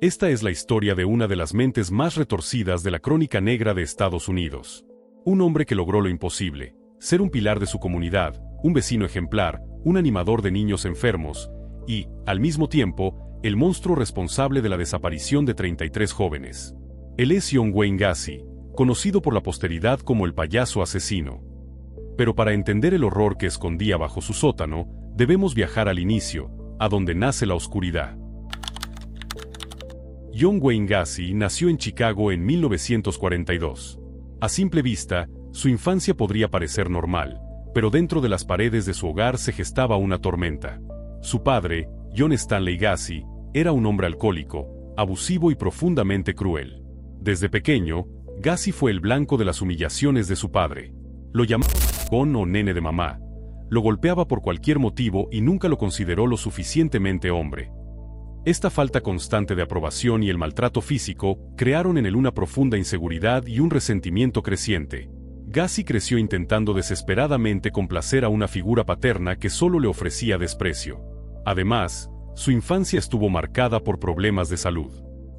Esta es la historia de una de las mentes más retorcidas de la crónica negra de Estados Unidos. Un hombre que logró lo imposible, ser un pilar de su comunidad, un vecino ejemplar, un animador de niños enfermos, y, al mismo tiempo, el monstruo responsable de la desaparición de 33 jóvenes. Él es John Wayne Gacy, conocido por la posteridad como el payaso asesino. Pero para entender el horror que escondía bajo su sótano, debemos viajar al inicio, a donde nace la oscuridad. John Wayne Gacy nació en Chicago en 1942. A simple vista, su infancia podría parecer normal, pero dentro de las paredes de su hogar se gestaba una tormenta. Su padre, John Stanley Gacy, era un hombre alcohólico, abusivo y profundamente cruel. Desde pequeño, Gacy fue el blanco de las humillaciones de su padre. Lo llamaba con o nene de mamá. Lo golpeaba por cualquier motivo y nunca lo consideró lo suficientemente hombre. Esta falta constante de aprobación y el maltrato físico crearon en él una profunda inseguridad y un resentimiento creciente. Gacy creció intentando desesperadamente complacer a una figura paterna que solo le ofrecía desprecio. Además, su infancia estuvo marcada por problemas de salud.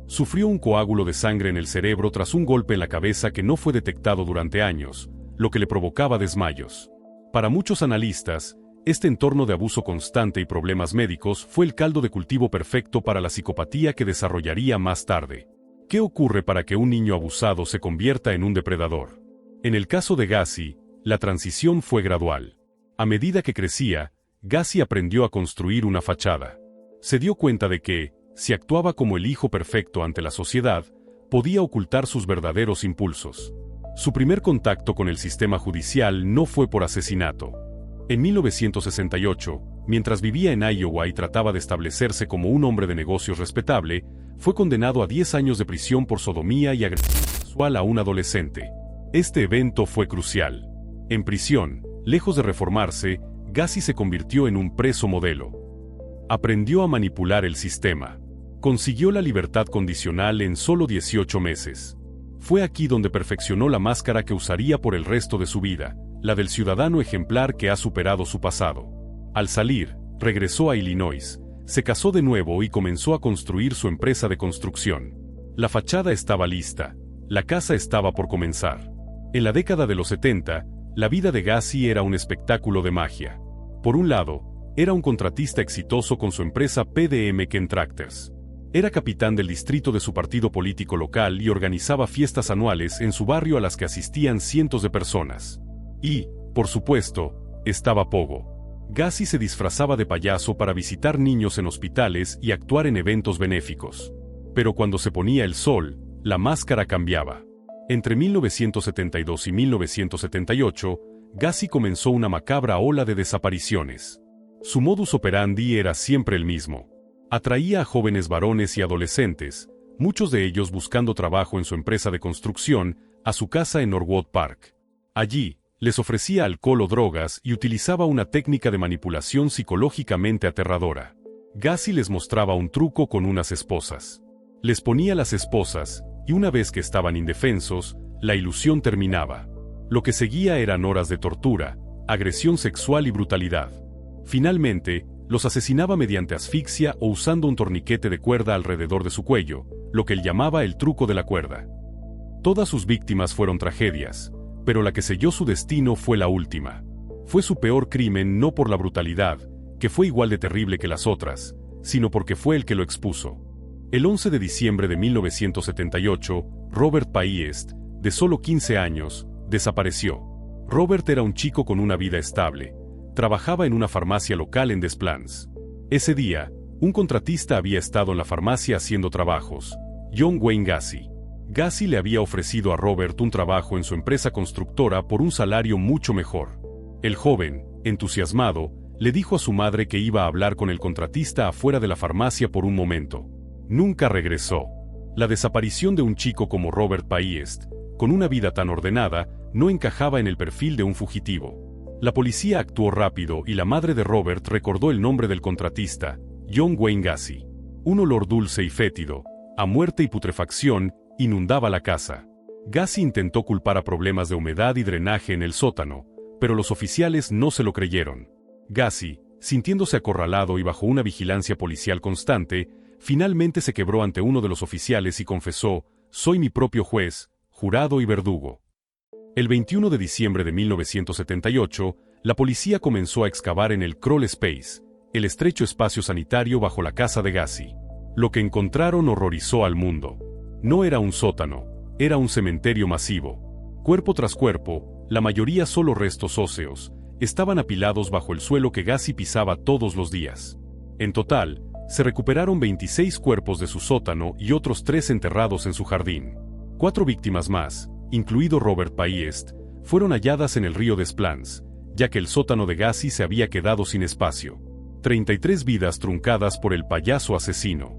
Sufrió un coágulo de sangre en el cerebro tras un golpe en la cabeza que no fue detectado durante años, lo que le provocaba desmayos. Para muchos analistas, este entorno de abuso constante y problemas médicos fue el caldo de cultivo perfecto para la psicopatía que desarrollaría más tarde. ¿Qué ocurre para que un niño abusado se convierta en un depredador? En el caso de Gacy, la transición fue gradual. A medida que crecía, Gacy aprendió a construir una fachada. Se dio cuenta de que, si actuaba como el hijo perfecto ante la sociedad, podía ocultar sus verdaderos impulsos. Su primer contacto con el sistema judicial no fue por asesinato. En 1968, mientras vivía en Iowa y trataba de establecerse como un hombre de negocios respetable, fue condenado a 10 años de prisión por sodomía y agresión sexual a un adolescente. Este evento fue crucial. En prisión, lejos de reformarse, Gacy se convirtió en un preso modelo. Aprendió a manipular el sistema. Consiguió la libertad condicional en solo 18 meses. Fue aquí donde perfeccionó la máscara que usaría por el resto de su vida, la del ciudadano ejemplar que ha superado su pasado. Al salir, regresó a Illinois, se casó de nuevo y comenzó a construir su empresa de construcción. La fachada estaba lista, la casa estaba por comenzar. En la década de los 70, la vida de Gacy era un espectáculo de magia. Por un lado, era un contratista exitoso con su empresa PDM Contractors. Era capitán del distrito de su partido político local y organizaba fiestas anuales en su barrio a las que asistían cientos de personas. Y, por supuesto, estaba Pogo. Gacy se disfrazaba de payaso para visitar niños en hospitales y actuar en eventos benéficos. Pero cuando se ponía el sol, la máscara cambiaba. Entre 1972 y 1978, Gacy comenzó una macabra ola de desapariciones. Su modus operandi era siempre el mismo. Atraía a jóvenes varones y adolescentes, muchos de ellos buscando trabajo en su empresa de construcción, a su casa en Norwood Park. Allí, les ofrecía alcohol o drogas y utilizaba una técnica de manipulación psicológicamente aterradora. Gacy les mostraba un truco con unas esposas. Les ponía las esposas, y una vez que estaban indefensos, la ilusión terminaba. Lo que seguía eran horas de tortura, agresión sexual y brutalidad. Finalmente, los asesinaba mediante asfixia o usando un torniquete de cuerda alrededor de su cuello, lo que él llamaba el truco de la cuerda. Todas sus víctimas fueron tragedias, pero la que selló su destino fue la última. Fue su peor crimen no por la brutalidad, que fue igual de terrible que las otras, sino porque fue el que lo expuso. El 11 de diciembre de 1978, Robert Paist, de solo 15 años, desapareció. Robert era un chico con una vida estable. Trabajaba en una farmacia local en Des Plaines. Ese día, un contratista había estado en la farmacia haciendo trabajos, John Wayne Gacy. Gacy le había ofrecido a Robert un trabajo en su empresa constructora por un salario mucho mejor. El joven, entusiasmado, le dijo a su madre que iba a hablar con el contratista afuera de la farmacia por un momento. Nunca regresó. La desaparición de un chico como Robert Paist, con una vida tan ordenada, no encajaba en el perfil de un fugitivo. La policía actuó rápido y la madre de Robert recordó el nombre del contratista, John Wayne Gacy. Un olor dulce y fétido, a muerte y putrefacción, inundaba la casa. Gacy intentó culpar a problemas de humedad y drenaje en el sótano, pero los oficiales no se lo creyeron. Gacy, sintiéndose acorralado y bajo una vigilancia policial constante, Finalmente se quebró ante uno de los oficiales y confesó: «Soy mi propio juez, jurado y verdugo». El 21 de diciembre de 1978, la policía comenzó a excavar en el Crawl Space, el estrecho espacio sanitario bajo la casa de Gacy. Lo que encontraron horrorizó al mundo. No era un sótano, era un cementerio masivo. Cuerpo tras cuerpo, la mayoría solo restos óseos, estaban apilados bajo el suelo que Gacy pisaba todos los días. En total, se recuperaron 26 cuerpos de su sótano y otros 3 enterrados en su jardín. 4 víctimas más, incluido Robert Payest, fueron halladas en el río Des Plaines, ya que el sótano de Gacy se había quedado sin espacio. 33 vidas truncadas por el payaso asesino.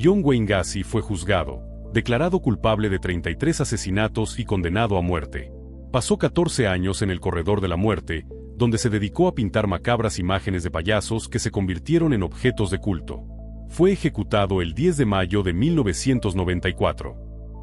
John Wayne Gacy fue juzgado, declarado culpable de 33 asesinatos y condenado a muerte. Pasó 14 años en el corredor de la muerte, donde se dedicó a pintar macabras imágenes de payasos que se convirtieron en objetos de culto. Fue ejecutado el 10 de mayo de 1994.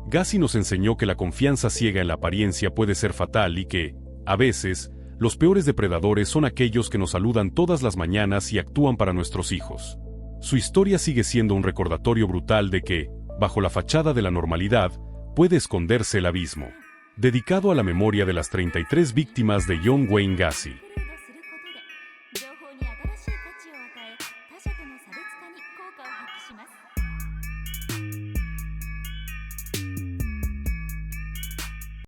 Gacy nos enseñó que la confianza ciega en la apariencia puede ser fatal y que, a veces, los peores depredadores son aquellos que nos saludan todas las mañanas y actúan para nuestros hijos. Su historia sigue siendo un recordatorio brutal de que, bajo la fachada de la normalidad, puede esconderse el abismo. Dedicado a la memoria de las 33 víctimas de John Wayne Gacy.